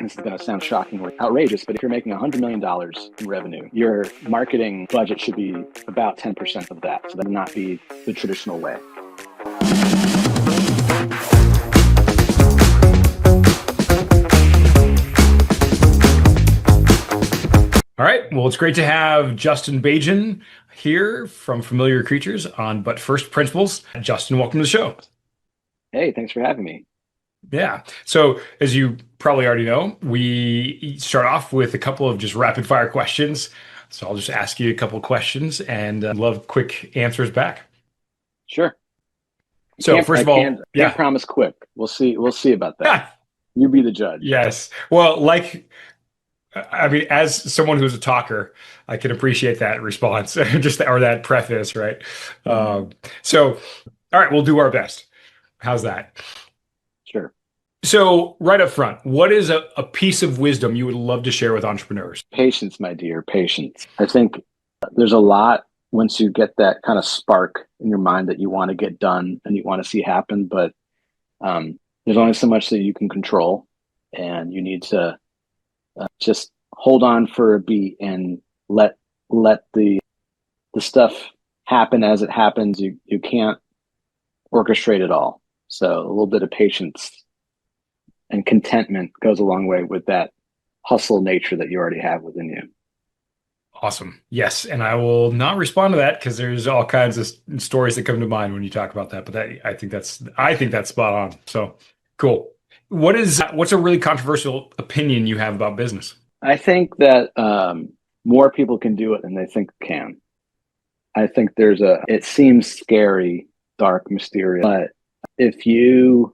this is going to sound shocking or outrageous, but if you're making $100 million in revenue, your marketing budget should be about 10% of that. So that would not be the traditional way. All right. Well, it's great to have Justin Bajan here from Familiar Creatures on But First Principles. Justin, welcome to the show. Hey, thanks for having me. Yeah. So as you probably already know, we start off with a couple of just rapid fire questions. So I'll just ask you a couple of questions and love quick answers back. Sure. So first of all, can't promise quick. We'll see about that. You be the judge. Yes. Well, I mean, as someone who's a talker, I can appreciate that response, or that preface, right? So, all right, we'll do our best. How's that? Sure. So, right up front, what is a piece of wisdom you would love to share with entrepreneurs? Patience, my dear, patience. I think there's a lot once you get that kind of spark in your mind that you want to get done and you want to see happen, but there's only so much that you can control, and you need to just hold on for a beat and let the stuff happen as it happens. You can't orchestrate it all. So a little bit of patience and contentment goes a long way with that hustle nature that you already have within you. Awesome. Yes. And I will not respond to that because there's all kinds of stories that come to mind when you talk about that. But I think that's spot on. So cool. What's a really controversial opinion you have about business? I think that more people can do it than they think can. I think it seems scary, dark, mysterious, but if you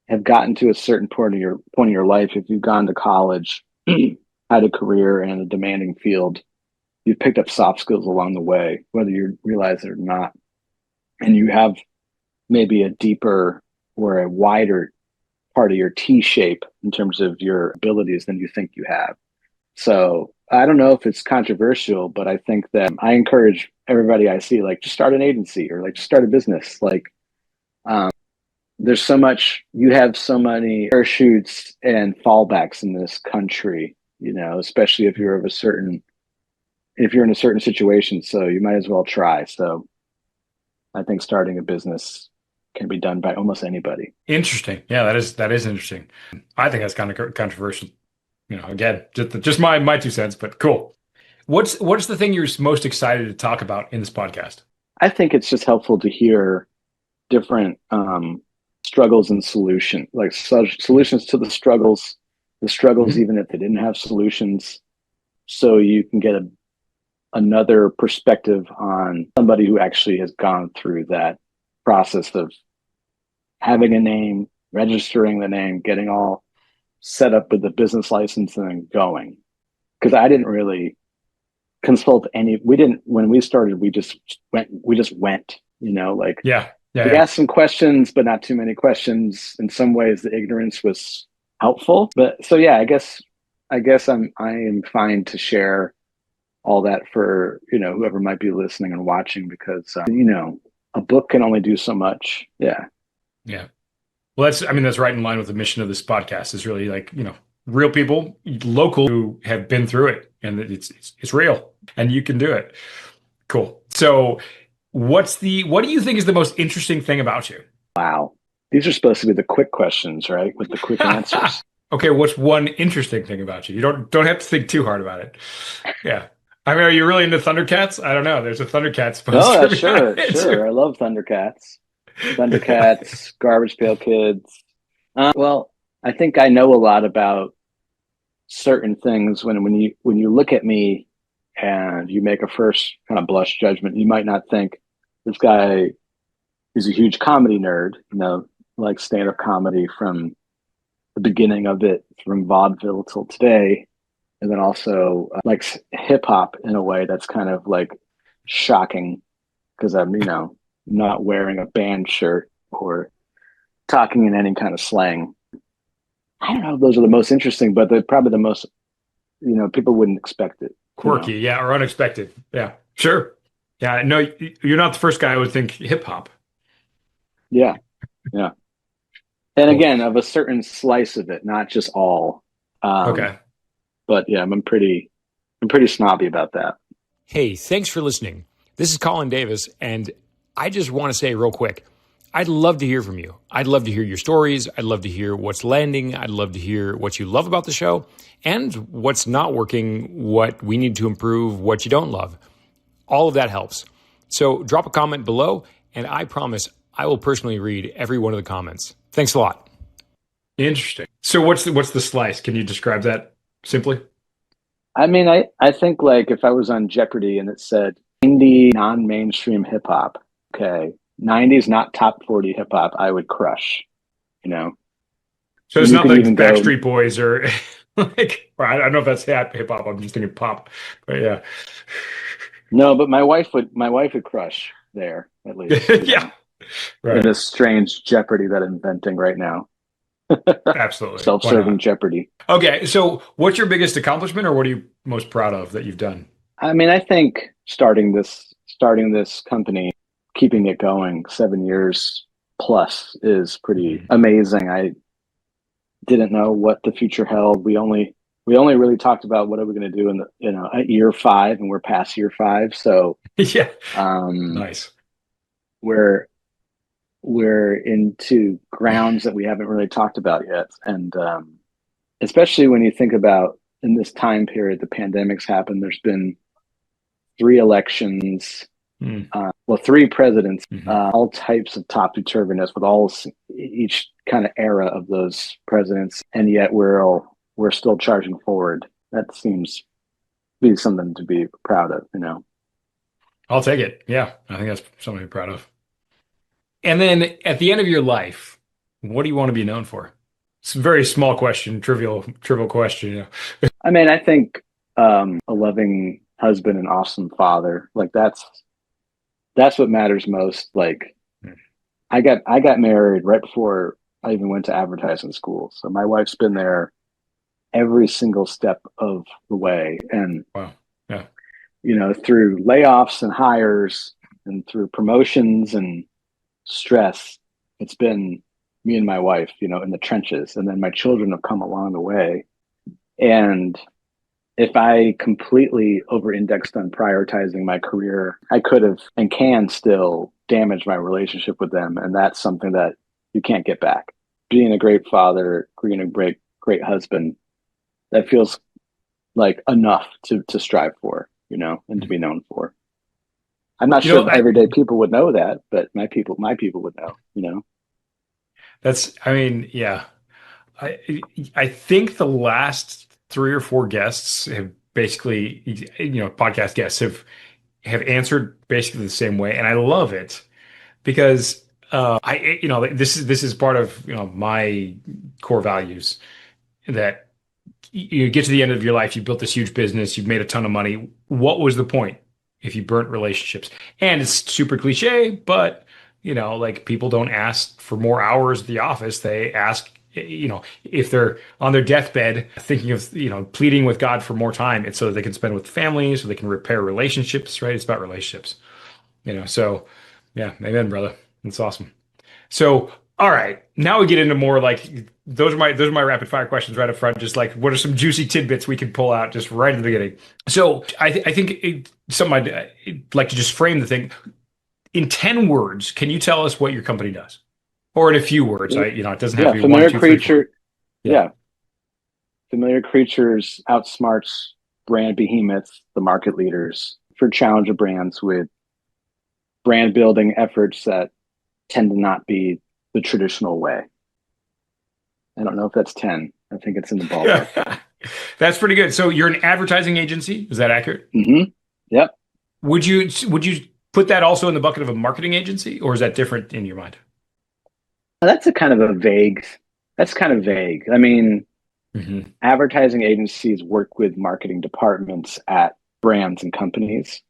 have gotten to a certain point of your life, if you've gone to college, had a career in a demanding field, you've picked up soft skills along the way, whether you realize it or not, and you have maybe a deeper or a wider part of your T shape in terms of your abilities than you think you have. So I don't know if it's controversial, but I think that I encourage everybody I see, just start an agency or just start a business. There's so much, you have so many parachutes and fallbacks in this country, especially if you're in a certain situation. So you might as well try. So I think starting a business can be done by almost anybody. Interesting. Yeah, that is interesting. I think that's kind of controversial. Again, just my 2 cents, but cool. What's the thing you're most excited to talk about in this podcast? I think it's just helpful to hear different struggles and solutions to the struggles, Mm-hmm. even if they didn't have solutions, so you can get another perspective on somebody who actually has gone through that process of having a name, registering the name, getting all set up with the business license and then going. Because I didn't really consult when we started, we just went, Yeah. We asked some questions, but not too many questions. In some ways, the ignorance was helpful. But so, yeah, I guess I am fine to share all that for, whoever might be listening and watching, because, a book can only do so much. Yeah. Yeah. Well, that's right in line with the mission of this podcast, is really real people, local, who have been through it, and it's real and you can do it. Cool. So what do you think is the most interesting thing about you? Wow. These are supposed to be the quick questions, right? With the quick answers. Okay. What's one interesting thing about you? You don't have to think too hard about it. Yeah. I mean, are you really into Thundercats? I don't know. There's a Thundercats poster. Oh, sure. I love Thundercats. Thundercats, Garbage Pail Kids. Well, I think I know a lot about certain things. When you look at me and you make a first kind of blush judgment, you might not think this guy is a huge comedy nerd, like stand-up comedy from the beginning of it, from vaudeville till today. And then also like hip hop in a way that's kind of shocking, because I'm, not wearing a band shirt or talking in any kind of slang. I don't know if those are the most interesting, but they're probably the most, people wouldn't expect it. Quirky, yeah, or unexpected. Yeah, sure. Yeah, no, you're not the first guy I would think hip hop. Yeah. And again, of a certain slice of it, not just all. Um, Okay. but yeah, I'm pretty snobby about that. Hey, thanks for listening. This is Colin Davis, and I just want to say real quick, I'd love to hear from you. I'd love to hear your stories. I'd love to hear what's landing. I'd love to hear what you love about the show and what's not working, what we need to improve, what you don't love. All of that helps. So drop a comment below, and I promise I will personally read every one of the comments. Thanks a lot. Interesting. So what's the slice? Can you describe that simply? I mean, I think like if I was on Jeopardy and it said indie non-mainstream hip hop, okay, 90s not top 40 hip hop, I would crush, you know. So And it's you not could like even go, Backstreet Boys or like, or I don't know if that's hip hop. I'm just thinking pop, but yeah. no, but my wife would crush there at least, you Yeah, know, in right. this strange Jeopardy that I'm inventing right now. Absolutely. Why Self-serving not? Jeopardy. Okay, so what's your biggest accomplishment or what are you most proud of that you've done? I mean, I think starting this company, keeping it going 7 years plus is pretty Mhm. amazing. I didn't know what the future held. We only really talked about what are we going to do in the at year five, and we're past year five. So Yeah, um, nice. we're we're into grounds that we haven't really talked about yet, and especially when you think about in this time period, the pandemic's happened. There's been three elections, Mm. well, three presidents, Hmm. all types of topsy-turviness with all each kind of era of those presidents, and yet we're still charging forward. That seems to be something to be proud of, you know. I'll take it. Yeah, I think that's something to be proud of. And then at the end of your life, what do you want to be known for? It's a very small question, trivial question. I mean, I think a loving husband and awesome father, like that's what matters most. Like Mm. I got married right before I even went to advertising school, so my wife's been there every single step of the way, and Wow. Yeah. you know, through layoffs and hires and through promotions and stress, it's been me and my wife, you know, in the trenches. And then my children have come along the way. And if I completely over indexed on prioritizing my career, I could have and can still damage my relationship with them. And that's something that you can't get back. Being a great father, being a great husband, that feels like enough to strive for, you know, and to be known for. I'm not You sure know, if everyday people would know that, but my people would know, you know. I mean, yeah. I I think the last three or four guests have basically, podcast guests have answered basically the same way, and I love it because this is part of my core values that you get to the end of your life, you built this huge business, you've made a ton of money. What was the point if you burnt relationships? And it's super cliche, but like people don't ask for more hours at the office. They ask, if they're on their deathbed thinking of, pleading with God for more time, it's so that they can spend with family, so they can repair relationships, right? It's about relationships, so yeah, amen, brother. That's awesome. So, all right, now we get into more like those are my rapid fire questions right up front. Just like what are some juicy tidbits we can pull out just right at the beginning. So, I think something I'd like to just frame the thing in 10 words. Can you tell us what your company does, or in a few words? It doesn't have Yeah, to be one, familiar two, three, four. creature. Yeah. Yeah, familiar creatures outsmarts brand behemoths, the market leaders for challenger brands with brand building efforts that tend to not be the traditional way. I don't know if that's 10. I think it's in the ballpark though. That's pretty good. So you're an advertising agency. Is that accurate? Mm-hmm. Yep. Would you put that also in the bucket of a marketing agency, or is that different in your mind? That's a kind of a vague, that's kind of vague. I mean, Hmm. advertising agencies work with marketing departments at brands and companies.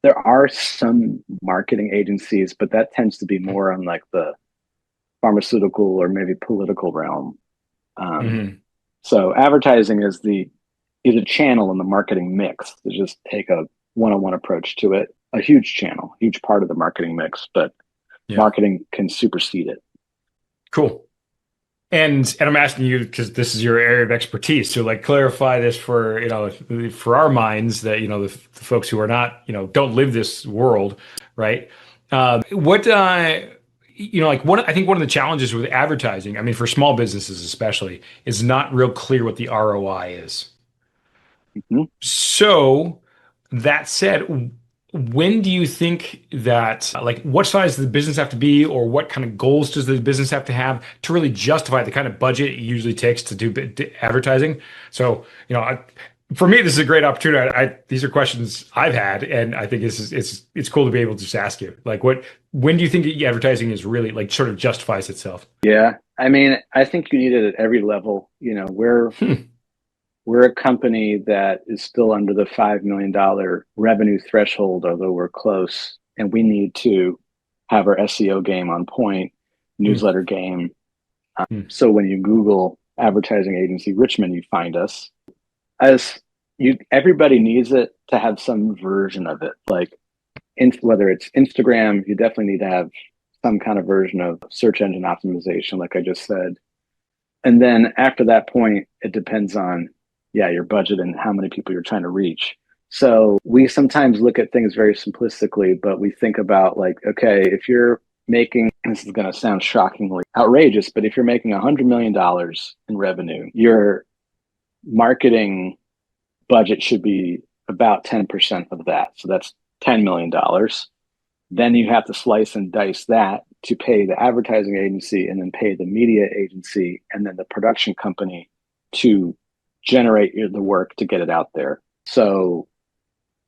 There are some marketing agencies, but that tends to be more on like the pharmaceutical or maybe political realm. Um, Hmm. so advertising is a channel in the marketing mix to just take a one-on-one approach to it. A huge channel, huge part of the marketing mix, but Yeah. marketing can supersede it. Cool. And I'm asking you because this is your area of expertise. So like clarify this for, for our minds that, the folks who are not, don't live this world, right? What like I think one of the challenges with advertising, I mean, for small businesses especially, is not real clear what the ROI is. Mhm. So that said, when do you think that, like, what size does the business have to be, or what kind of goals does the business have to have to really justify the kind of budget it usually takes to do advertising? So, for me, this is a great opportunity. These are questions I've had, and I think it's cool to be able to just ask you, like, when do you think advertising is really like sort of justifies itself? Yeah. I mean, I think you need it at every level. Hmm. We're a company that is still under the $5 million revenue threshold, although we're close, and we need to have our SEO game on point, Hmm. newsletter game. Hmm. So when you Google advertising agency Richmond, you find us. As everybody needs it to have some version of it. Like whether it's Instagram, you definitely need to have some kind of version of search engine optimization, like I just said. And then after that point, it depends on, yeah, your budget and how many people you're trying to reach. So we sometimes look at things very simplistically, but we think about like, okay, if you're making, this is going to sound shockingly outrageous, but if you're making $100 million in revenue, your marketing budget should be about 10% of that. So that's $10 million. Then you have to slice and dice that to pay the advertising agency and then pay the media agency and then the production company to generate the work to get it out there. So,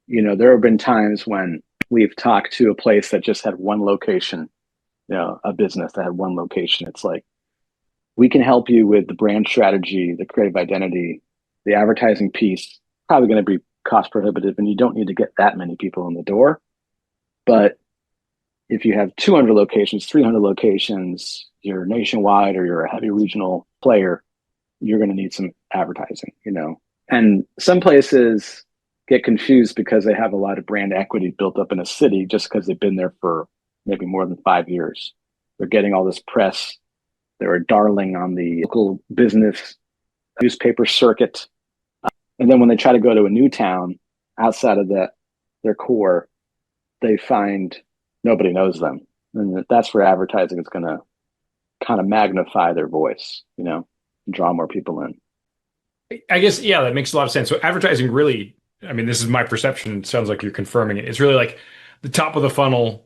there have been times when we've talked to a place that just had one location, a business that had one location. It's like, we can help you with the brand strategy, the creative identity, the advertising piece, probably going to be cost prohibitive and you don't need to get that many people in the door. But if you have 200 locations, 300 locations, you're nationwide or you're a heavy regional player, you're going to need some advertising. And some places get confused because they have a lot of brand equity built up in a city just because they've been there for maybe more than 5 years. They're getting all this press. They're a darling on the local business newspaper circuit. And then when they try to go to a new town outside of their core, they find nobody knows them. And that's where advertising is going to kind of magnify their voice, and draw more people in. I guess, yeah, that makes a lot of sense. So advertising really, I mean, this is my perception. It sounds like you're confirming it. It's really like the top of the funnel,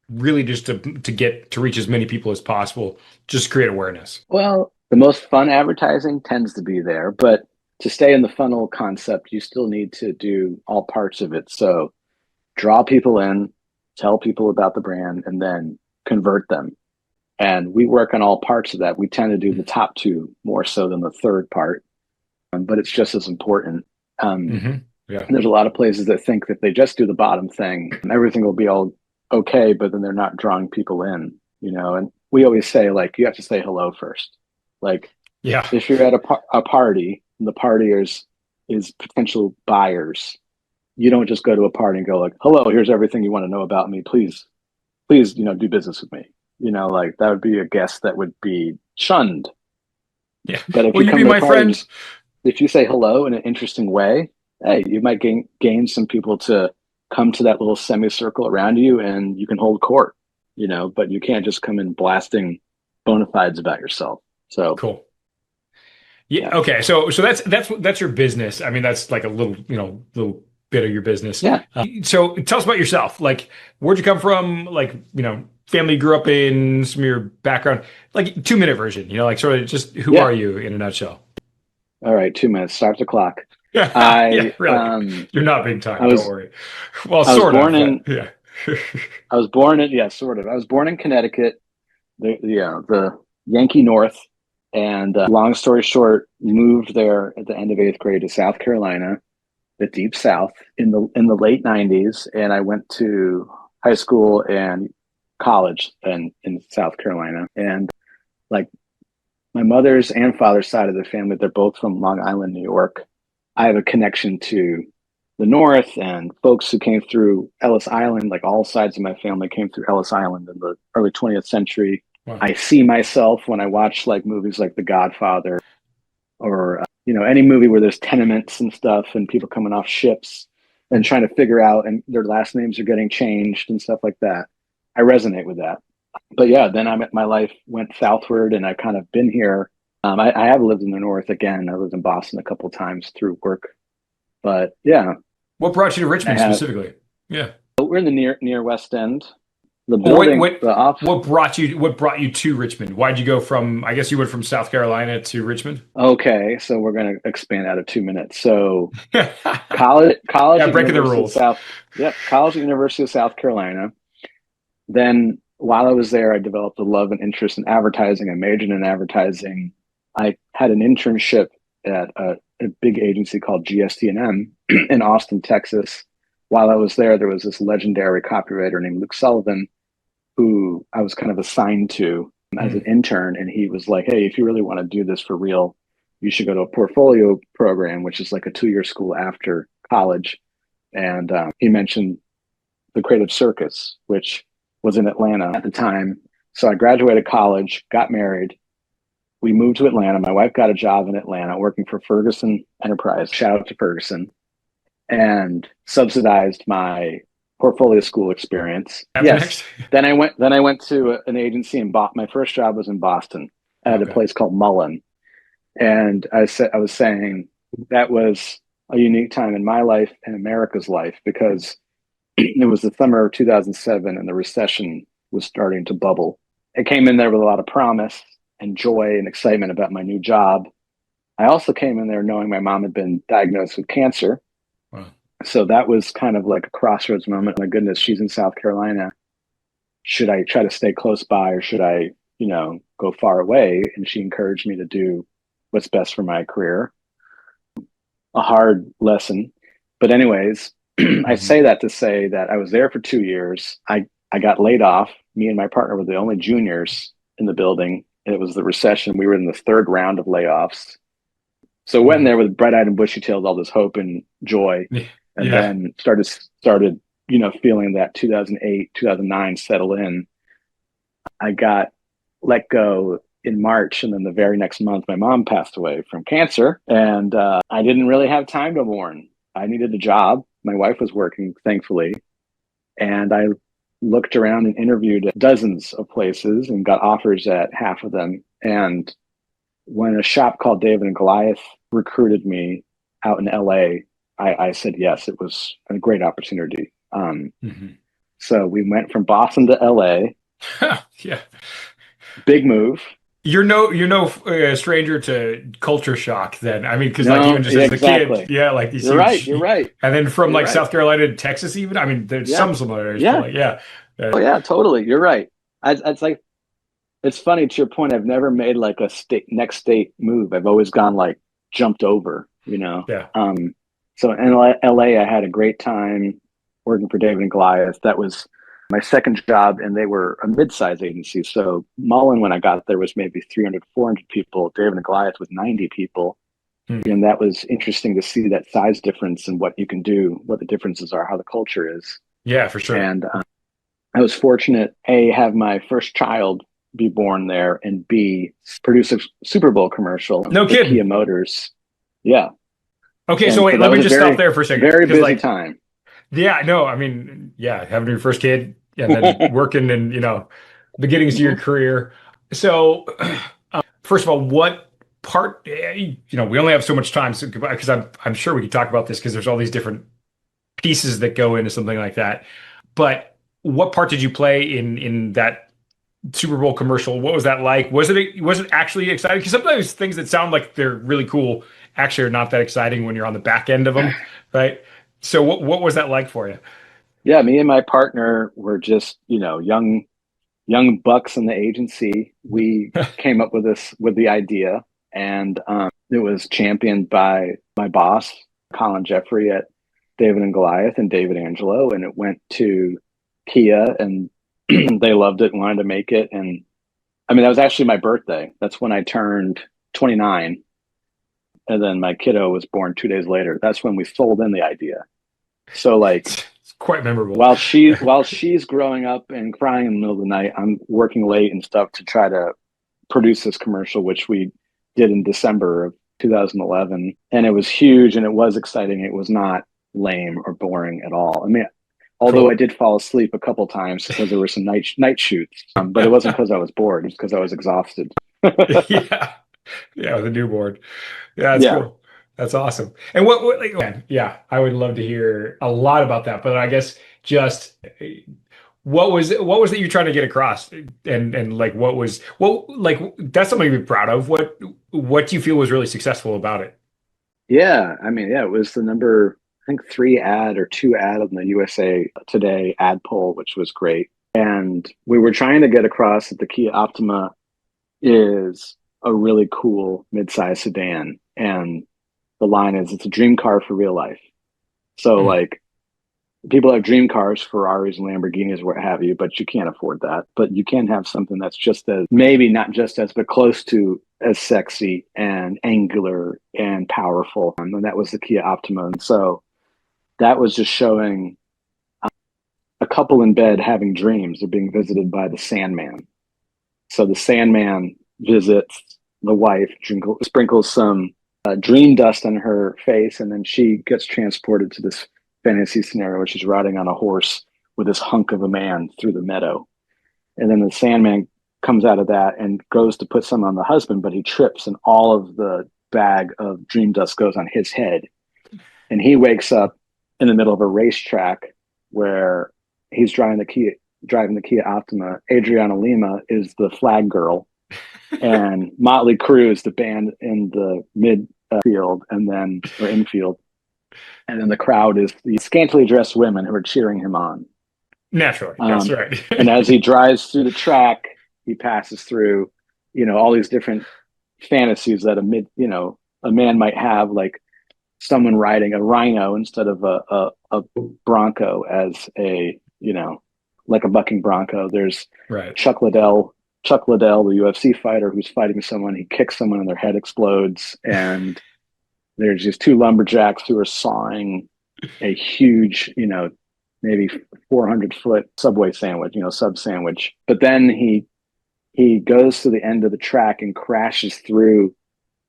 really just to get to reach as many people as possible, just create awareness. Well, the most fun advertising tends to be there, but to stay in the funnel concept, you still need to do all parts of it. So draw people in, tell people about the brand, and then convert them. And we work on all parts of that. We tend to do the top two more so than the third part, but it's just as important. Hmm. Yeah. There's a lot of places that think that they just do the bottom thing, everything will be all okay, but then they're not drawing people in. And we always say, like, you have to say hello first. Like, Yeah. if you're at a party and the partiers is potential buyers, you don't just go to a party and go like, hello, here's everything you want to know about me. Please, do business with me. Like that would be a guest that would be shunned. Yeah. But if Will you you come be to a my party, friend? if you say hello in an interesting way, hey, you might gain some people to come to that little semicircle around you and you can hold court, but you can't just come in blasting bona fides about yourself. So, Cool. Yeah. yeah. Okay. So that's your business. I mean, that's like a little bit of your business. Yeah. So tell us about yourself. Like, where'd you come from? Like, family you grew up in, some of your background, like 2 minute version, like sort of just who Yeah. are you in a nutshell? All right. 2 minutes. Start the clock. Yeah, I, really. You're not being I timed, don't was, worry. Well, I was sort born of, but in, yeah. I was born in, yeah, sort of. I was born in Connecticut, the Yankee North. And long story short, moved there at the end of eighth grade to South Carolina, the deep South, in the late '90s, and I went to high school and college in South Carolina. And like my mother's and father's side of the family, they're both from Long Island, New York. I have a connection to the North and folks who came through Ellis Island. Like all sides of my family came through Ellis Island in the early 20th century. Wow. I see myself when I watch like movies like The Godfather or any movie where there's tenements and stuff and people coming off ships and trying to figure out and their last names are getting changed and stuff like that. I resonate with that. But yeah, then my life went southward and I've kind of been here. I have lived in the north again. I lived in Boston a couple of times through work. But yeah, What brought you to I Richmond have. specifically? Yeah. We're in the near West End. The Well, wait, building, wait. the off. What brought you to Richmond? Why'd you go from, I guess you went from South Carolina to Richmond? Okay, so we're going to expand out of 2 minutes. So Yeah, college at breaking the University of rules. South. Yep, college at University of South Carolina. Then while I was there, I developed a love and interest in advertising. I majored in advertising. I had an internship at a big agency called GST&M in Austin, Texas. While I was there was this legendary copywriter named Luke Sullivan, who I was kind of assigned to as an Mm. intern. And he was like, hey, if you really want to do this for real, you should go to a portfolio program, which is like a 2-year school after college. And he mentioned the Creative Circus, which was in Atlanta at the time. So I graduated college, got married. We moved to Atlanta. My wife got a job in Atlanta working for Ferguson Enterprise. Shout out to Ferguson, and subsidized my portfolio school experience. Happened Yes. next? Then I went to an agency and bought my first job was in Boston at a Okay. place called Mullen. And I was saying that was a unique time in my life and America's life because it was the summer of 2007 and the recession was starting to bubble. I came in there with a lot of promise and joy and excitement about my new job. I also came in there knowing my mom had been diagnosed with cancer. Wow. So that was kind of like a crossroads moment. My goodness, she's in South Carolina. Should I try to stay close by or should I, go far away? And she encouraged me to do what's best for my career. A hard lesson. But anyways, I Hmm. say that to say that I was there for 2 years. I got laid off. Me and my partner were the only juniors in the building. It was the recession. We were in the third round of layoffs. So went in Wow. there with bright-eyed and bushy-tailed, all this hope and joy, and Yeah. then started, feeling that 2008, 2009 settle in. I got let go in March, and then the very next month, my mom passed away from cancer, and I didn't really have time to mourn. I needed a job. My wife was working, thankfully, and I looked around and interviewed at dozens of places and got offers at half of them. And when a shop called David and Goliath recruited me out in LA, I said yes. It was a great opportunity. Hmm. So we went from Boston to LA, Yeah. big move. You're no stranger to culture shock then. I mean, because like No, even just yeah, as a kid, exactly. yeah, like these You're right. huge, You're right. and then from You're like right. South Carolina to Texas, even. I mean, there's Yeah. some similarities, but Yeah. like, yeah. Oh, yeah, totally. You're right. It's like, it's funny to your point. I've never made like a next state move. I've always gone like jumped over. Yeah. So in LA, I had a great time working for David and Goliath. That was my second job, and they were a mid-sized agency. So Mullen, when I got there, was maybe 300, 400 people. David and Goliath was 90 people. Hmm. And that was interesting to see that size difference and what you can do, what the differences are, how the culture is. Yeah, for sure. And I was fortunate, A, have my first child be born there, and B, produce a Super Bowl commercial No for Kia kidding. Motors. Yeah. Okay, so And so wait, that let me was a just stop very, there for a second. very Because busy like, time. yeah, no, I mean, yeah, having your first kid and then working and, beginnings to your Mhm. career. So, first of all, what part, we only have so much time, so because I'm sure we could talk about this because there's all these different pieces that go into something like that. But what part did you play in that Super Bowl commercial? What was that like? Was it actually exciting? Because sometimes things that sound like they're really cool actually are not that exciting when you're on the back end of them, right? So what was that like for you? Yeah, me and my partner were just, young bucks in the agency. We came up with the idea, and it was championed by my boss, Colin Jeffrey at David and Goliath, and David Angelo, and it went to Kia, and they loved it and wanted to make it. And I mean, that was actually my birthday. That's when I turned 29, and then my kiddo was born 2 days later. That's when we sold in the idea. So like It's quite memorable. while she's growing up and crying in the middle of the night, I'm working late and stuff to try to produce this commercial, which we did in December of 2011. And it was huge and it was exciting. It was not lame or boring at all. I mean, although I Cool. did fall asleep a couple times because there were some night shoots, but it wasn't because I was bored. It was because I was exhausted. Yeah. Yeah, with a newborn. Yeah, that's Yeah. cool. That's awesome. And what like, man, yeah, I would love to hear a lot about that. But I guess just what was that you're trying to get across? And like what like that's something to be proud of. What do you feel was really successful about it? Yeah. I mean, yeah, it was the number, I think 3 ad or 2 ad on the USA Today ad poll, which was great. And we were trying to get across that the Kia Optima is a really cool midsize sedan. And the line is it's a dream car for real life. So Mm, like people have dream cars, Ferraris and Lamborghinis, what have you, but you can't afford that. But you can have something that's just as, maybe not just as, but close to as sexy and angular and powerful. And that was the Kia Optima. And so that was just showing a couple in bed having dreams of being visited by the Sandman. So the Sandman visits the wife, sprinkles some dream dust on her face, and then she gets transported to this fantasy scenario where she's riding on a horse with this hunk of a man through the meadow. And then the Sandman comes out of that and goes to put some on the husband, but he trips, and all of the bag of dream dust goes on his head. And he wakes up in the middle of a racetrack where he's driving the Kia Optima. Adriana Lima is the flag girl, and Motley Crue is the band in the mid field, and then or infield, and then the crowd is the scantily dressed women who are cheering him on. naturally. That's Um, right. and as he drives through the track, he passes through, all these different fantasies that a man might have, like someone riding a rhino instead of a bronco as like a bucking bronco. There's Right. Chuck Liddell, the UFC fighter who's fighting someone. He kicks someone and their head explodes. And there's these two lumberjacks who are sawing a huge, maybe 400-foot Subway sandwich, sub sandwich. But then he goes to the end of the track and crashes through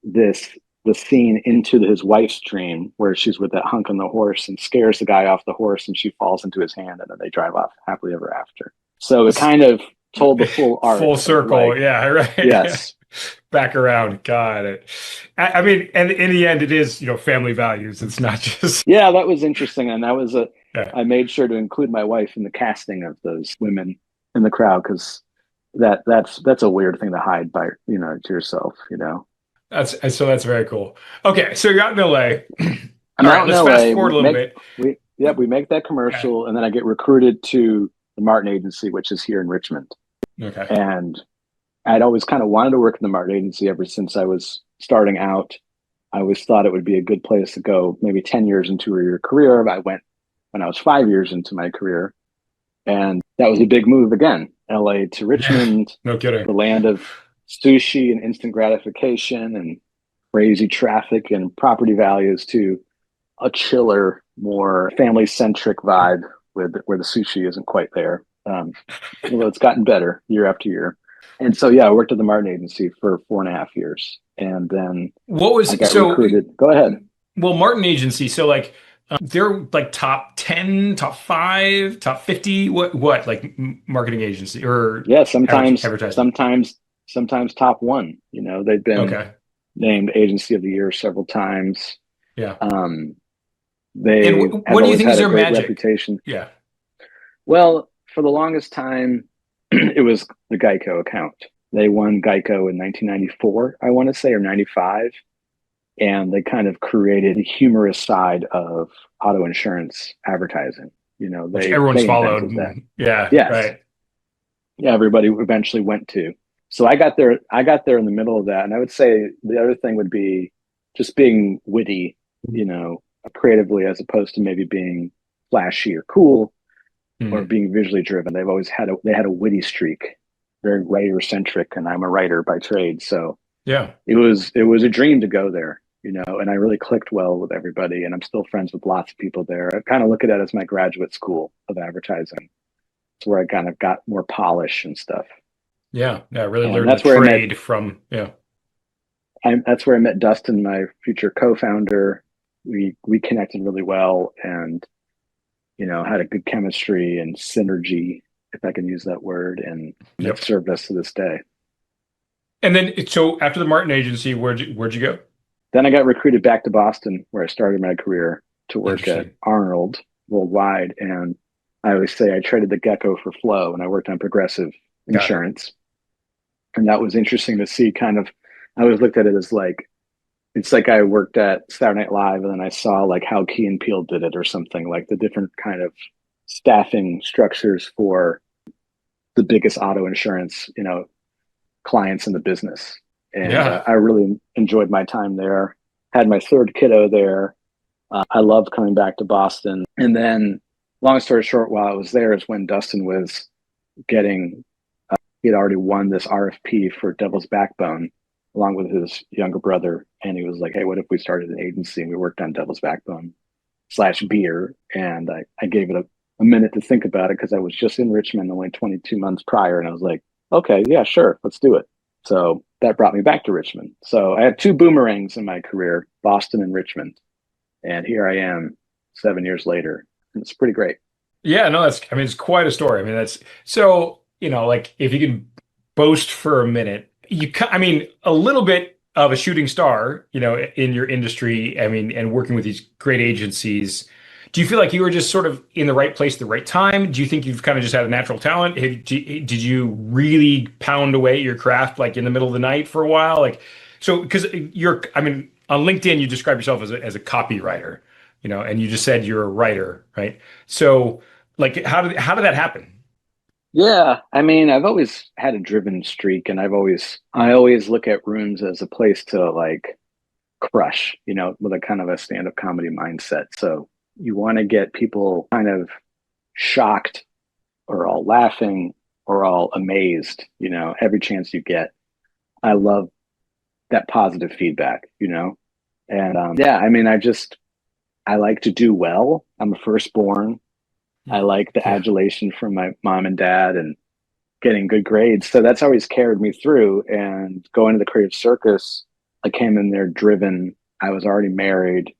this the scene into his wife's dream where she's with that hunk on the horse and scares the guy off the horse and she falls into his hand and then they drive off happily ever after. So it kind of told the full Full arc of circle. like, Yeah, right. yes, Back around. Got it. I mean, and in the end, it is, family values. It's not just, yeah, that was interesting. And that was yeah. I made sure to include my wife in the casting of those women in the crowd because that's a weird thing to hide by, to yourself. That's very cool. Okay. So you're out in LA. I'm All out right. in Let's fast LA. forward a little bit. We make that Okay. commercial, and then I get recruited to the Martin Agency, which is here in Richmond. Okay. And I'd always kind of wanted to work in the Martin Agency ever since I was starting out. I always thought it would be a good place to go, maybe 10 years into your career. I went when I was 5 years into my career, and that was a big move again. LA to Yeah. Richmond, No kidding. the land of sushi and instant gratification and crazy traffic and property values, to a chiller, more family centric vibe with where the sushi isn't quite there. Although it's gotten better year after year. And so, yeah, I worked at the Martin Agency for 4.5 years. And then What I was got so? recruited. Go ahead. Well, Martin Agency. So like, they're like top 10, top 5, top 50. What like marketing agency or Yeah, sometimes, advertising? sometimes top one. They've been Okay. named Agency of the Year several times. Yeah. Um, And they have what do you always think is had a their great magic? reputation. Yeah. Well, for the longest time, it was the Geico account. They won Geico in 1994, I want to say, or 95. And they kind of created a humorous side of auto insurance advertising. Which They everyone's they followed. invented that. Yeah, Yes. right. Yeah, everybody eventually went to. So I got there in the middle of that. And I would say the other thing would be just being witty, creatively, as opposed to maybe being flashy or cool or Hmm. being visually driven. They had a witty streak, very writer centric, and I'm a writer by trade. So Yeah. it was a dream to go there. and I really clicked well with everybody, and I'm still friends with lots of people there. I kind of look at it as my graduate school of advertising. It's where I kind of got more polish and stuff. Yeah. Yeah. Really And learned the that's where I met trade from, yeah. that's where I met Dustin, my future co-founder. We connected really well, and had a good chemistry and synergy, if I can use that word, and it Yep. served us to this day. And then, so after the Martin agency, where'd you go? Then I got recruited back to Boston, where I started my career to work at Interesting. Arnold worldwide. And I always say I traded the gecko for flow, and I worked on Progressive Got it. insurance. And that was interesting to see kind of, I always looked at it as like, it's like I worked at Saturday Night Live and then I saw like how Key and Peele did it or something, like the different kind of staffing structures for the biggest auto insurance, clients in the business. And Yeah. I really enjoyed my time there. Had my third kiddo there. I loved coming back to Boston. And then, long story short, while I was there is when Dustin was getting, he had already won this RFP for Devil's Backbone along with his younger brother. And he was like, hey, what if we started an agency and we worked on Devil's Backbone / beer? And I gave it a minute to think about it because I was just in Richmond only 22 months prior. And I was like, okay, yeah, sure, let's do it. So that brought me back to Richmond. So I had two boomerangs in my career, Boston and Richmond. And here I am 7 years later. And it's pretty great. Yeah, no, I mean, it's quite a story. I mean, that's so, like if you can boast for a minute, I mean, a little bit of a shooting star, in your industry. I mean, and working with these great agencies. Do you feel like you were just sort of in the right place at the right time? Do you think you've kind of just had a natural talent? Did you really pound away at your craft like in the middle of the night for a while? Like, so because I mean, on LinkedIn, you describe yourself as a copywriter, and you just said you're a writer, right? So, like, how did that happen? Yeah, I mean, I've always had a driven streak, and I always look at rooms as a place to like crush, with a kind of a stand-up comedy mindset. So you want to get people kind of shocked or all laughing or all amazed, every chance you get. I love that positive feedback, And yeah, I mean, I like to do well. I'm a firstborn. I like the Yeah, adulation from my mom and dad and getting good grades. So that's always carried me through. And going to the creative circus, I came in there driven. I was already married.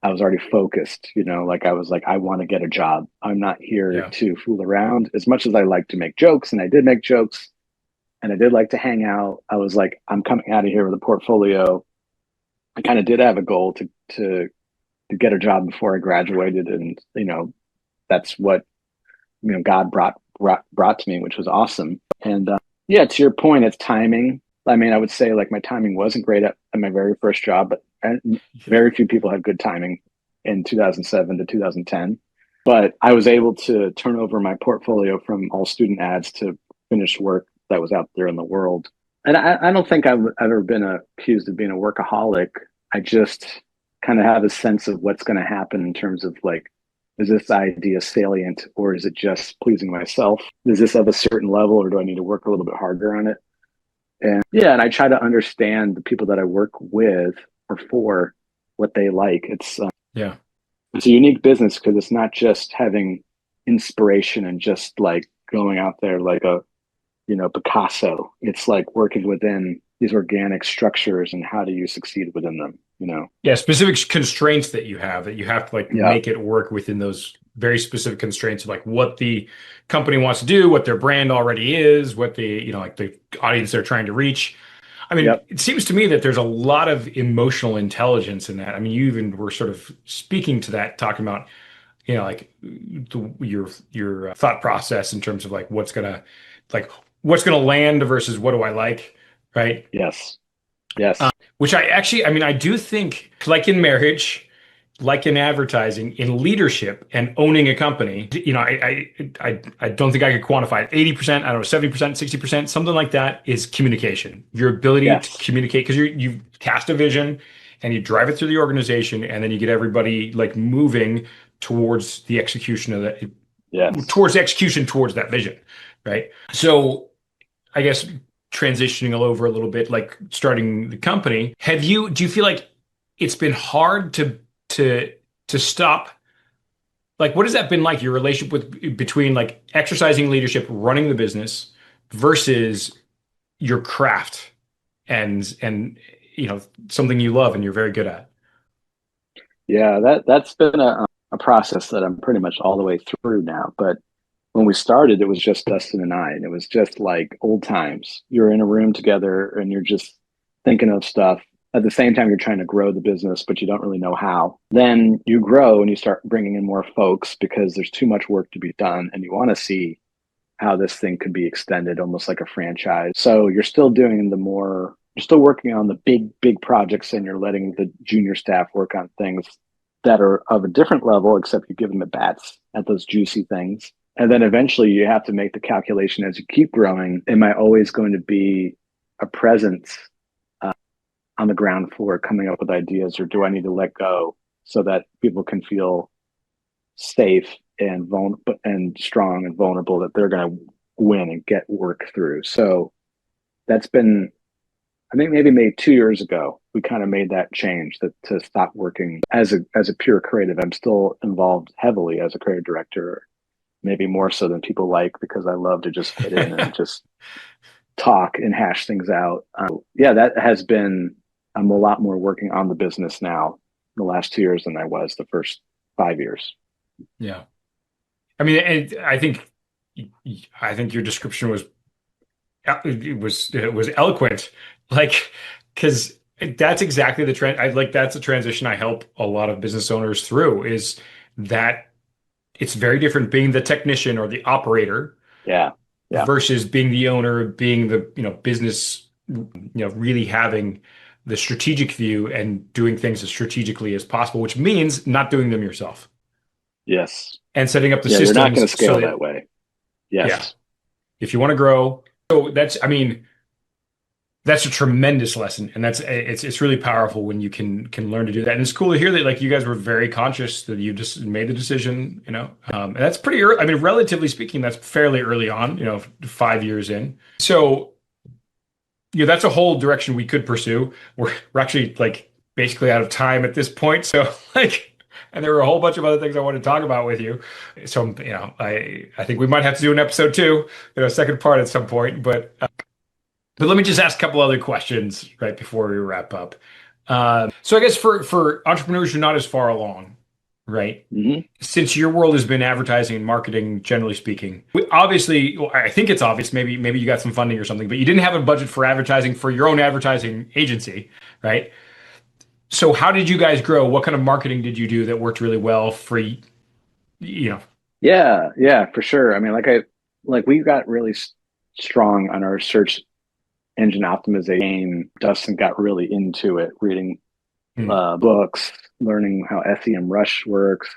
I was already focused, like I was like, I want to get a job. I'm not here yeah, to fool around. As much as I like to make jokes, and I did make jokes, and I did like to hang out, I was like, I'm coming out of here with a portfolio. I kind of did have a goal to get a job before I graduated, and that's what God brought to me, which was awesome. And yeah, to your point, it's timing. I mean, I would say like my timing wasn't great at my very first job, but yeah. very few people had good timing in 2007 to 2010. But I was able to turn over my portfolio from all student ads to finished work that was out there in the world. And I don't think I've ever been accused of being a workaholic. I just kind of have a sense of what's going to happen in terms of like, is this idea salient or is it just pleasing myself? Is this of a certain level or do I need to work a little bit harder on it? And yeah, and I try to understand the people that I work with or for what they like. Yeah. It's a unique business because it's not just having inspiration and just like going out there like a Picasso. It's like working within these organic structures and how do you succeed within them? Yeah, specific constraints that you have to like Yeah. make it work within those very specific constraints of like what the company wants to do, what their brand already is, what the, like the audience they're trying to reach. I mean, Yep. it seems to me that there's a lot of emotional intelligence in that. I mean, you even were sort of speaking to that, talking about, like your thought process in terms of like what's gonna land versus what do I like, right? Yes. Yes. Which I mean, I do think, like in marriage, like in advertising, in leadership and owning a company, I don't think I could quantify it. 80%, I don't know, 70%, 60%, something like that is communication. Your ability to Yes. communicate, because you cast a vision and you drive it through the organization, and then you get everybody like moving towards the execution of that, Yes. towards execution towards that vision, right? So I guess transitioning all over a little bit, like starting the company, do you feel like it's been hard to stop. Like, what has that been like, your relationship between like exercising leadership, running the business versus your craft and something you love and you're very good at? Yeah, that's been a process that I'm pretty much all the way through now. But when we started, it was just Dustin and I, and it was just like old times. You're in a room together and you're just thinking of stuff. At the same time, you're trying to grow the business, but you don't really know how. Then you grow and you start bringing in more folks because there's too much work to be done, and you want to see how this thing could be extended almost like a franchise. So you're still working on the big projects, and you're letting the junior staff work on things that are of a different level, except you give them at bats at those juicy things. And then eventually you have to make the calculation as you keep growing. Am I always going to be a presence on the ground floor coming up with ideas, or do I need to let go so that people can feel safe and vulnerable and strong and vulnerable that they're going to win and get work through? So that's been, I think maybe 2 years ago, we kind of made that change to stop working as a pure creative. I'm still involved heavily as a creative director, maybe more so than people like, because I love to just fit in and just talk and hash things out. Yeah, that has been, I'm a lot more working on the business now the last 2 years than I was the first 5 years. Yeah. I mean, I think your description was eloquent. Like, because that's exactly the trend. That's a transition I help a lot of business owners through, is that it's very different being the technician or the operator, Yeah. Yeah. versus being the owner, being the, business, really having the strategic view and doing things as strategically as possible, which means not doing them yourself Yes. and setting up the Yeah. You're not going systems to scale so that way. Yes. yeah, if you want to grow. So I mean, that's a tremendous lesson, and it's really powerful when you can learn to do that. And it's cool to hear that, like, you guys were very conscious that you just made the decision, and that's pretty early. I mean, relatively speaking, that's fairly early on, 5 years in. So, that's a whole direction we could pursue. We're actually like basically out of time at this point. So like, and there were a whole bunch of other things I want to talk about with you. So, I think we might have to do an episode two, second part at some point, but let me just ask a couple other questions right before we wrap up. So I guess for entrepreneurs who are not as far along, right? Mm-hmm. Since your world has been advertising and marketing, generally speaking, obviously, well, I think it's obvious. Maybe you got some funding or something, but you didn't have a budget for advertising for your own advertising agency, right? So how did you guys grow? What kind of marketing did you do that worked really well for you? Yeah, for sure. I mean, we got really strong on our search engine optimization. Dustin got really into it, reading books, learning how SEM Rush works.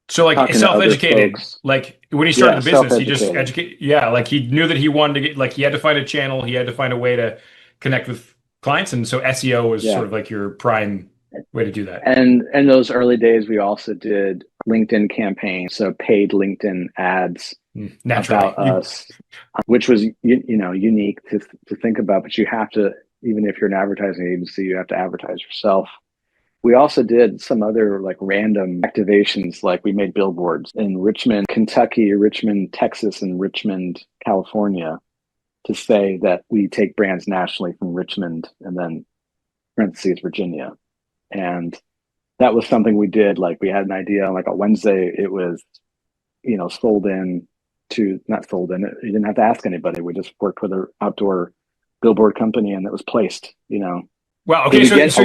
So like self-educated, like when he started the business, he just educate. Yeah, like he knew that he wanted to get, like, he had to find a channel, he had to find a way to connect with clients, and so SEO was sort of like your prime way to do that. And in those early days, we also did LinkedIn campaigns, so paid LinkedIn ads about us, which was unique to think about. But you have to, even if you're an advertising agency, you have to advertise yourself. We also did some other like random activations, like we made billboards in Richmond, Kentucky, Richmond, Texas, and Richmond, California, to say that we take brands nationally from Richmond, and then parentheses Virginia. And that was something we did. Like, we had an idea on like a Wednesday, it was, not sold in. You didn't have to ask anybody. We just worked with an outdoor billboard company, and it was placed, Wow. Okay. So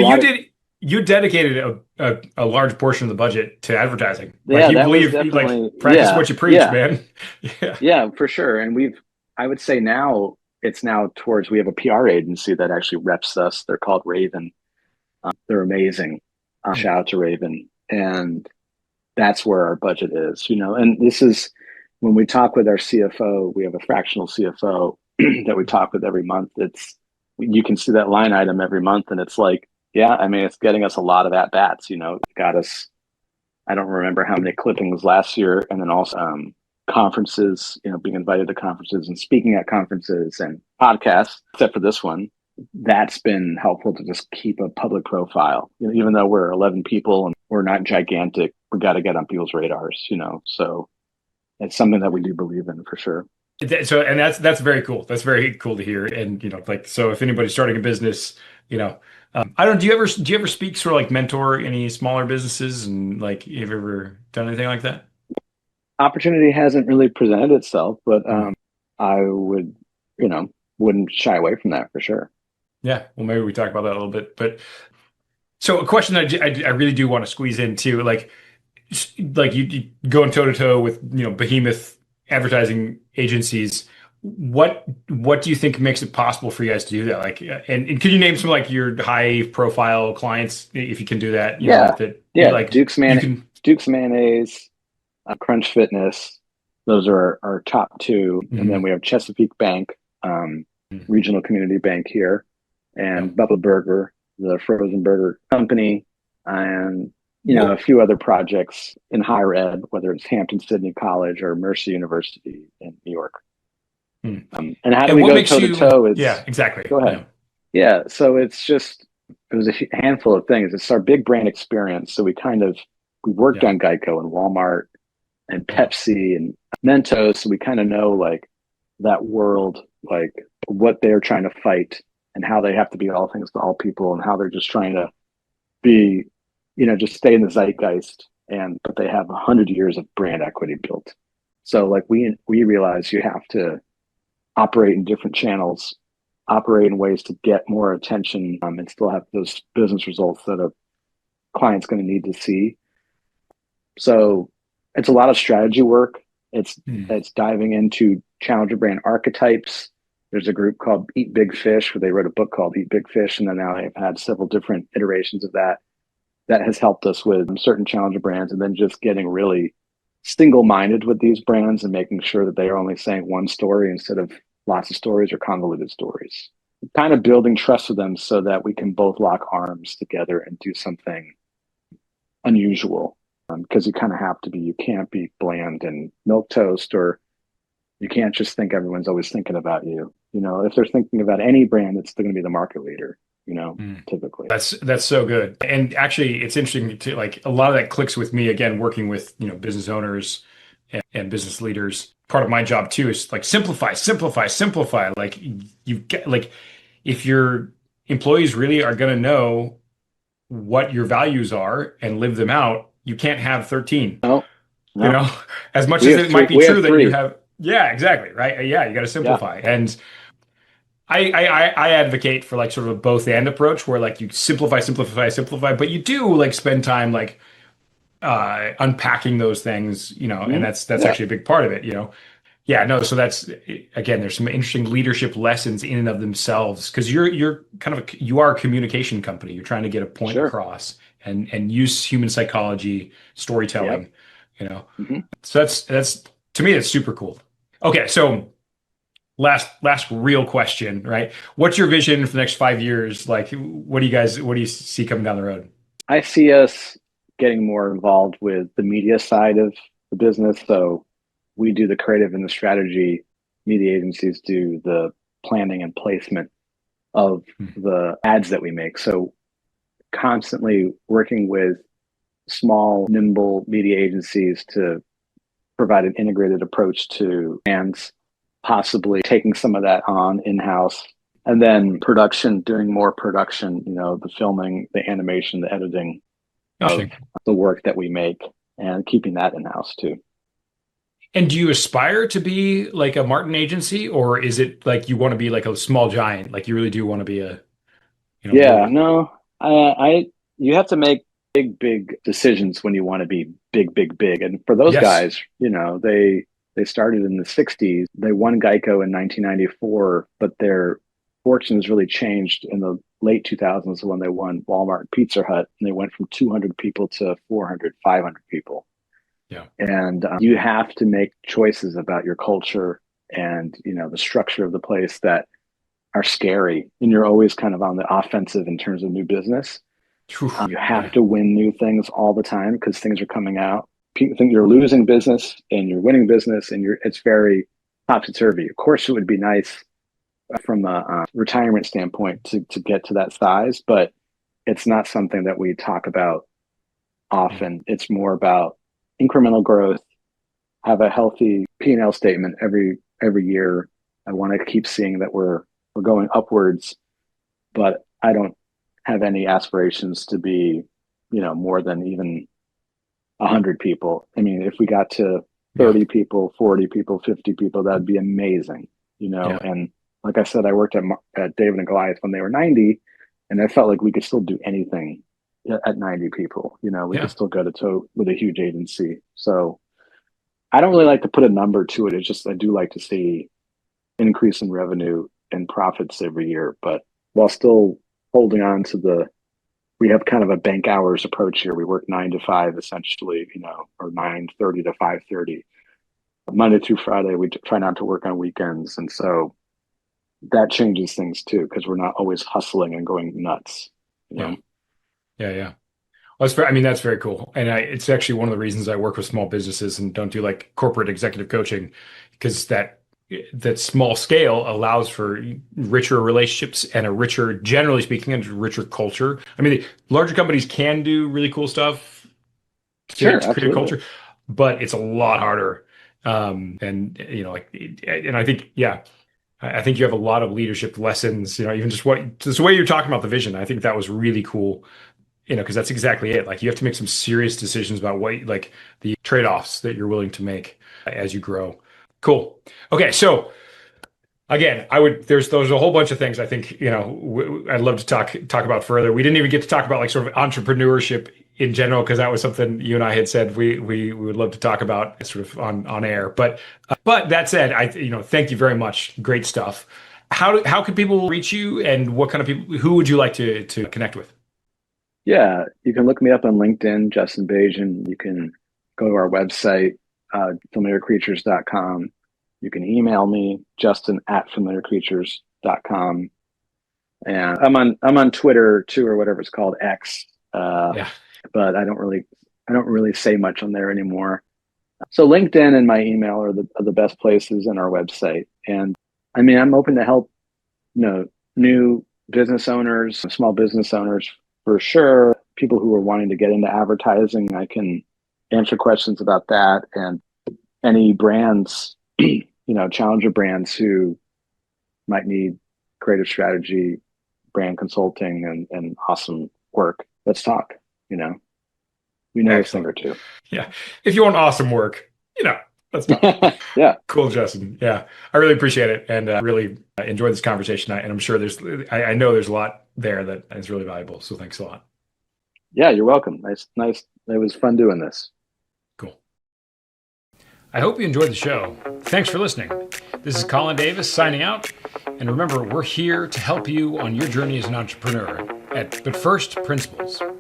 you dedicated a large portion of the budget to advertising. Like, you believe, practice what you preach, man. Yeah, for sure. And I would say now it's towards, we have a PR agency that actually reps us. They're called Raven. They're amazing. Shout out to Raven. And that's where our budget is, and this is when we talk with our CFO. We have a fractional CFO that we talk with every month. You can see that line item every month, and it's like, yeah, I mean, it's getting us a lot of at bats. It got us, I don't remember how many clippings last year, and then also conferences, being invited to conferences and speaking at conferences and podcasts, except for this one. that's been helpful to just keep a public profile. Even though we're 11 people and we're not gigantic, we got to get on people's radars, So it's something that we do believe in for sure. So, and that's very cool. That's very cool to hear. And like, so if anybody's starting a business, I don't. Do you ever speak, sort of like mentor any smaller businesses, and like, have you ever done anything like that? Opportunity hasn't really presented itself, but Hmm. I would, you know, wouldn't shy away from that for sure. Yeah. Well, maybe we talk about that a little bit. But so a question that I really do want to squeeze in too, like you going toe to toe with behemoth advertising agencies. What do you think makes it possible for you guys to do that? Like, and could you name some like your high profile clients if you can do that? Yeah, That you yeah. like you can. Duke's Mayonnaise, Crunch Fitness. Those are our top two, and then Mhm. we have Chesapeake Bank, regional community bank here, Yeah. and Bubba Burger, the frozen burger company, and a What few other projects in higher ed, whether it's Hampton Sydney College or Mercer University in New York. hmm. And how do And we what go makes toe to you? toe? Yeah, It's exactly. Go ahead. Yeah. Yeah, so it was a handful of things. It's our big brand experience. So we worked Yeah. on Geico and Walmart and Yeah. Pepsi and Mentos. So we kind of know like that world, like what they're trying to fight and how they have to be all things to all people and how they're just trying to be, just stay in the zeitgeist. But they have 100 years of brand equity built. So like we realize you have to operate in different channels, operate in ways to get more attention, and still have those business results that a client's going to need to see. So it's a lot of strategy work. It's Hmm. it's diving into challenger brand archetypes. There's a group called Eat Big Fish where they wrote a book called Eat Big Fish, and then now they've had several different iterations of that. That has helped us with certain challenger brands, and then just getting really single-minded with these brands and making sure that they are only saying one story instead of lots of stories or convoluted stories. Kind of building trust with them so that we can both lock arms together and do something unusual. Because you kind of have to be, you can't be bland and milk toast, or you can't just think everyone's always thinking about you. If they're thinking about any brand, it's still going to be the market leader, Hmm. typically. That's so good. And actually, it's interesting to like a lot of that clicks with me again, working with business owners and business leaders. Part of my job too is like simplify, simplify, simplify. Like you get like if your employees really are going to know what your values are and live them out, you can't have 13. No, You no, know, as much we as have it three. might be We have true that you three. have, yeah, exactly, right? Yeah, you got to Yeah, simplify. And I advocate for like sort of a both and approach where like you simplify, simplify, simplify, but you do like spend time like unpacking those things, and that's yeah, actually a big part of it. Yeah, no, so that's again, there's some interesting leadership lessons in and of themselves because you're kind of you are a communication company. You're trying to get a point sure. across and use human psychology, Yep. storytelling, you know. Hmm. So that's to me that's super cool. Okay, so last real question, right? What's your vision for the next 5 years? Like, what do you see coming down the road? I see us getting more involved with the media side of the business. So we do the creative and the strategy. Media agencies do the planning and placement of Hmm. the ads that we make. So constantly working with small, nimble media agencies to provide an integrated approach to brands, possibly taking some of that on in-house. And then production, doing more production, the filming, the animation, the editing of Interesting. the work that we make and keeping that in-house too. And do you aspire to be like a Martin agency, or is it like you want to be like a small giant? Like you really do want to be a, Yeah, really? no, I you have to make big decisions when you want to be big, big, big. And for those Yes. guys, they started in the 60s. They won Geico in 1994, but their fortunes really changed in the late 2000s when they won Walmart and Pizza Hut, and they went from 200 people to 400, 500 people. Yeah. And you have to make choices about your culture and the structure of the place that are scary, and you're always kind of on the offensive in terms of new business. Whew. You have Yeah. to win new things all the time because things are coming out. People think you're losing business and you're winning business, and it's very topsy turvy. Of course, it would be nice from a retirement standpoint to get to that size, but it's not something that we talk about often. It's more about incremental growth, have a healthy P&L statement every year. I want to keep seeing that we're going upwards, but I don't have any aspirations to be, more than even 100 people. I mean, if we got to 30 people, 40 people, 50 people, that'd be amazing, Yeah. And like I said, I worked at David and Goliath when they were 90, and I felt like we could still do anything at 90 people. We Yeah. could still go to toe with a huge agency. So I don't really like to put a number to it. It's just I do like to see increase in revenue and profits every year, but while still holding on to we have kind of a bank hours approach here. We work 9 to 5 essentially, or 9:30 to 5:30, Monday through Friday. We try not to work on weekends, and so that changes things too because we're not always hustling and going nuts. Yeah. Yeah. Yeah. Well, that's very cool. And it's actually one of the reasons I work with small businesses and don't do like corporate executive coaching, because that small scale allows for richer relationships and a richer, generally speaking, and richer culture. I mean, larger companies can do really cool stuff Sure, to create a absolutely. culture, but it's a lot harder. And I think, yeah, I think you have a lot of leadership lessons, even just the way you're talking about the vision. I think that was really cool, because that's exactly it. Like you have to make some serious decisions about like the trade-offs that you're willing to make as you grow. Cool. Okay, so again, there's a whole bunch of things I think, I'd love to talk about further. We didn't even get to talk about like sort of entrepreneurship in general, because that was something you and I had said we would love to talk about sort of on air. But that said, thank you very much. Great stuff. How can people reach you, and what kind of people, who would you like to connect with? Yeah, you can look me up on LinkedIn, Justin Bajan. You can go to our website, familiarcreatures.com. You can email me, Justin at familiarcreatures.com. And I'm on Twitter too, or whatever it's called, X. Yeah. But I don't really say much on there anymore. So LinkedIn and my email are the best places, and our website. And I mean, I'm open to help, new business owners, small business owners for sure. People who are wanting to get into advertising, I can answer questions about that. And any brands, challenger brands who might need creative strategy, brand consulting, and awesome work. Let's talk. We know a thing Excellent. or two. Yeah. If you want awesome work, let's talk. Yeah. Cool, Justin. Yeah. I really appreciate it, and really enjoyed this conversation. And I'm sure I know there's a lot there that is really valuable. So thanks a lot. Yeah, you're welcome. Nice. It was fun doing this. Cool. I hope you enjoyed the show. Thanks for listening. This is Colin Davis signing out. And remember, we're here to help you on your journey as an entrepreneur at But First Principles.